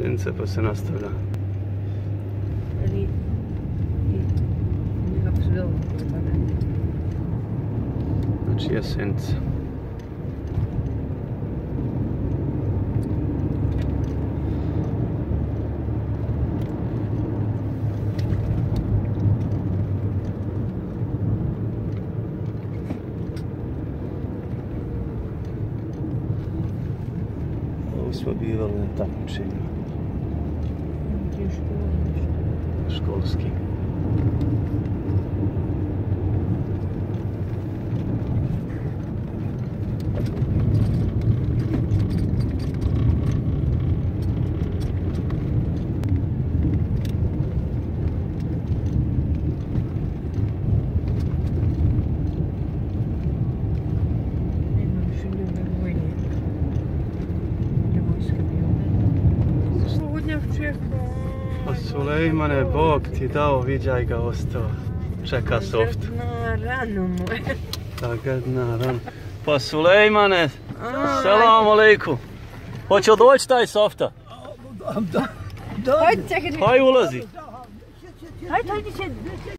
Sence pa se nastavlja. Znači Jesenica. Ovo smo bivali na takmičenju. Školski. Pa Sulejmane, Bog ti dao, viđaj ga ostao. Čeka softu. Na ranu moje. Tagad na ranu. Pa Sulejmane, selam alejkum. Hoće li doći taj softa? Hajde, čekaj. Haj ulazi. Hajde,